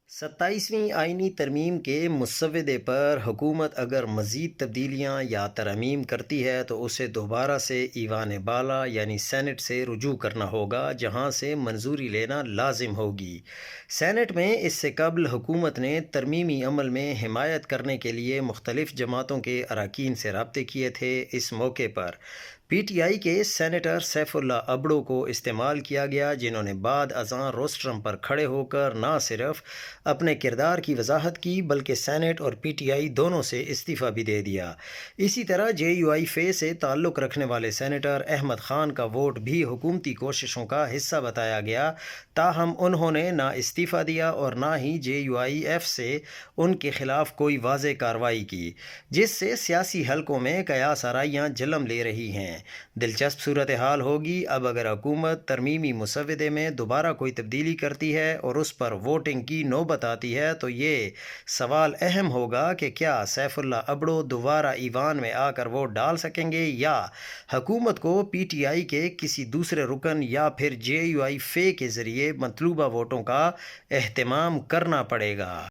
27ویں آئینی ترمیم کے مسودے پر حکومت اگر مزید تبدیلیاں یا ترامیم کرتی ہے تو اسے دوبارہ سے ایوان بالا یعنی سینٹ سے رجوع کرنا ہوگا، جہاں سے منظوری لینا لازم ہوگی۔ سینٹ میں اس سے قبل حکومت نے ترمیمی عمل میں حمایت کرنے کے لیے مختلف جماعتوں کے اراکین سے رابطے کیے تھے۔ اس موقع پر پی ٹی آئی کے سینیٹر سیف اللہ ابڑو کو استعمال کیا گیا، جنہوں نے بعد ازاں روسٹرم پر کھڑے ہو کر نہ صرف اپنے کردار کی وضاحت کی بلکہ سینٹ اور پی ٹی آئی دونوں سے استعفیٰ بھی دے دیا۔ اسی طرح جے یو آئی فے سے تعلق رکھنے والے سینیٹر احمد خان کا ووٹ بھی حکومتی کوششوں کا حصہ بتایا گیا، تاہم انہوں نے نہ استعفیٰ دیا اور نہ ہی جے یو آئی ایف سے ان کے خلاف کوئی واضح کارروائی کی، جس سے سیاسی حلقوں میں قیاس آرائیاں جنم لے رہی ہیں۔ دلچسپ صورتحال ہوگی اب اگر حکومت ترمیمی مسودے میں دوبارہ کوئی تبدیلی کرتی ہے اور اس پر ووٹنگ کی نوبت آتی ہے تو یہ سوال اہم ہوگا کہ کیا سیف اللہ ابڑو دوبارہ ایوان میں آ کر ووٹ ڈال سکیں گے یا حکومت کو پی ٹی آئی کے کسی دوسرے رکن یا پھر جے یو آئی فے کے ذریعے مطلوبہ ووٹوں کا اہتمام کرنا پڑے گا۔